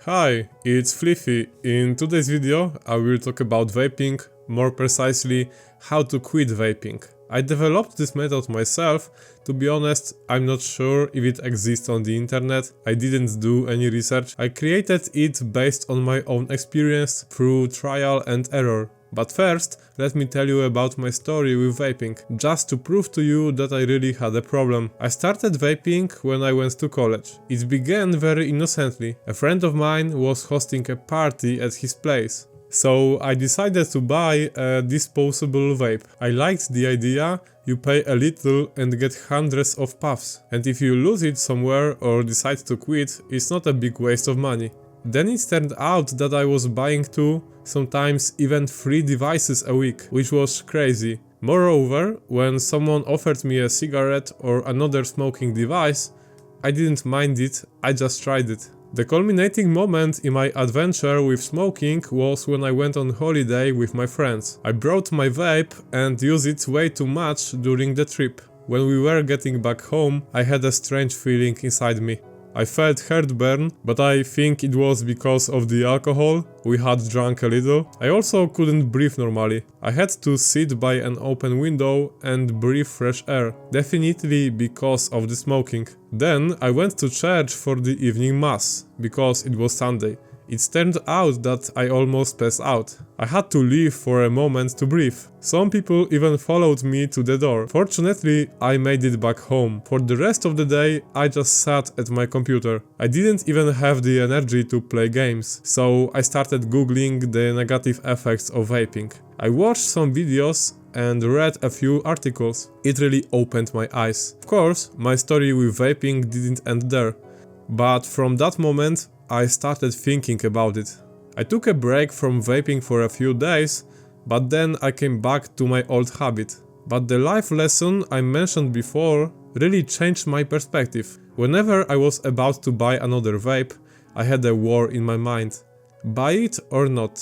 Hi, it's Fliffy. In today's video I will talk about vaping, more precisely how to quit vaping. I developed this method myself. To be honest, I'm not sure if it exists on the internet. I didn't do any research. I created it based on my own experience through trial and error. But first, let me tell you about my story with vaping, just to prove to you that I really had a problem. I started vaping when I went to college. It began very innocently. A friend of mine was hosting a party at his place. So I decided to buy a disposable vape. I liked the idea. You pay a little and get hundreds of puffs. And if you lose it somewhere or decide to quit, it's not a big waste of money. Then it turned out that I was buying 2, sometimes even 3 devices a week, which was crazy. Moreover, when someone offered me a cigarette or another smoking device, I didn't mind it, I just tried it. The culminating moment in my adventure with smoking was when I went on holiday with my friends. I brought my vape and used it way too much during the trip. When we were getting back home, I had a strange feeling inside me. I felt heartburn, but I think it was because of the alcohol. We had drunk a little. I also couldn't breathe normally. I had to sit by an open window and breathe fresh air, definitely because of the smoking. Then I went to church for the evening mass, because it was Sunday. It turned out that I almost passed out. I had to leave for a moment to breathe. Some people even followed me to the door. Fortunately, I made it back home. For the rest of the day, I just sat at my computer. I didn't even have the energy to play games, so I started googling the negative effects of vaping. I watched some videos and read a few articles. It really opened my eyes. Of course, my story with vaping didn't end there, but from that moment, I started thinking about it. I took a break from vaping for a few days, but then I came back to my old habit. But the life lesson I mentioned before really changed my perspective. Whenever I was about to buy another vape, I had a war in my mind. Buy it or not?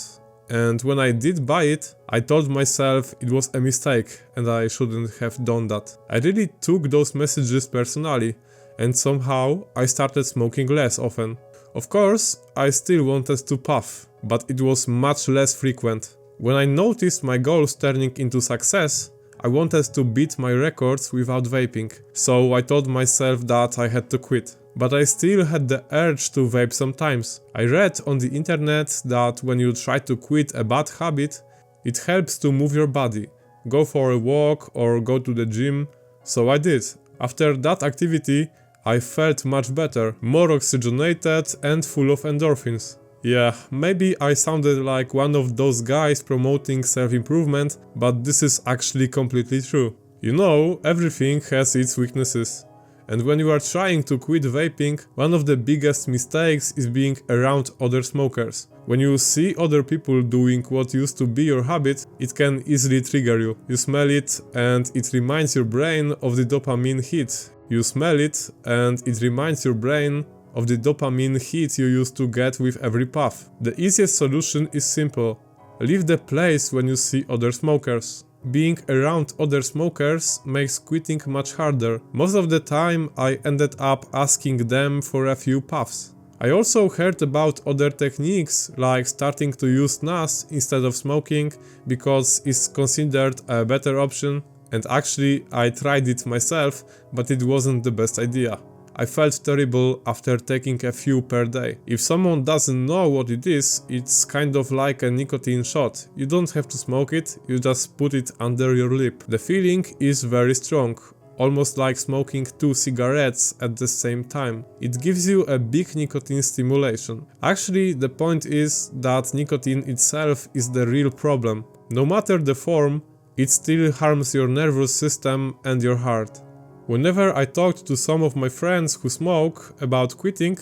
And when I did buy it, I told myself it was a mistake and I shouldn't have done that. I really took those messages personally, and somehow I started smoking less often. Of course, I still wanted to puff, but it was much less frequent. When I noticed my goals turning into success, I wanted to beat my records without vaping, so I told myself that I had to quit. But I still had the urge to vape sometimes. I read on the internet that when you try to quit a bad habit, it helps to move your body, go for a walk or go to the gym, so I did. After that activity, I felt much better, more oxygenated and full of endorphins. Yeah, maybe I sounded like one of those guys promoting self-improvement, but this is actually completely true. You know, everything has its weaknesses. And when you are trying to quit vaping, one of the biggest mistakes is being around other smokers. When you see other people doing what used to be your habit, it can easily trigger you. You smell it and it reminds your brain of the dopamine hit. You smell it and it reminds your brain of the dopamine hit you used to get with every puff. The easiest solution is simple. Leave the place when you see other smokers. Being around other smokers makes quitting much harder. Most of the time I ended up asking them for a few puffs. I also heard about other techniques like starting to use NAS instead of smoking because it's considered a better option. And actually, I tried it myself, but it wasn't the best idea. I felt terrible after taking a few per day. If someone doesn't know what it is, it's kind of like a nicotine shot. You don't have to smoke it, you just put it under your lip. The feeling is very strong, almost like smoking 2 cigarettes at the same time. It gives you a big nicotine stimulation. Actually, the point is that nicotine itself is the real problem. No matter the form, it still harms your nervous system and your heart. Whenever I talked to some of my friends who smoke about quitting,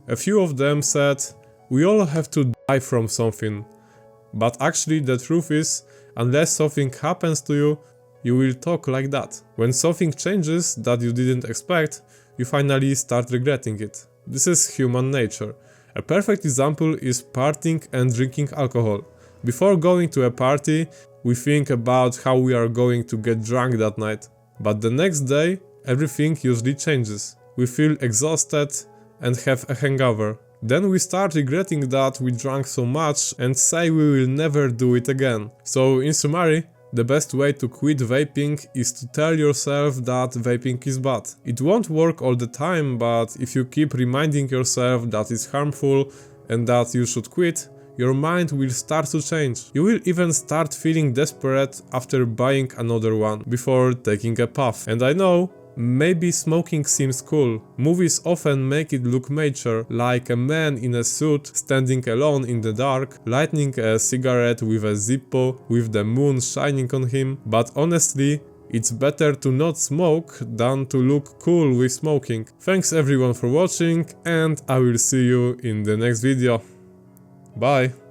a few of them said, "We all have to die from something." But actually the truth is, unless something happens to you, you will talk like that. When something changes that you didn't expect, you finally start regretting it. This is human nature. A perfect example is partying and drinking alcohol. Before going to a party, we think about how we are going to get drunk that night. But the next day, everything usually changes. We feel exhausted and have a hangover. Then we start regretting that we drank so much and say we will never do it again. So in summary, the best way to quit vaping is to tell yourself that vaping is bad. It won't work all the time, but if you keep reminding yourself that it's harmful and that you should quit, your mind will start to change. You will even start feeling desperate after buying another one, before taking a puff. And I know, maybe smoking seems cool. Movies often make it look mature, like a man in a suit standing alone in the dark, lighting a cigarette with a Zippo with the moon shining on him. But honestly, it's better to not smoke than to look cool with smoking. Thanks everyone for watching, and I will see you in the next video. Bye!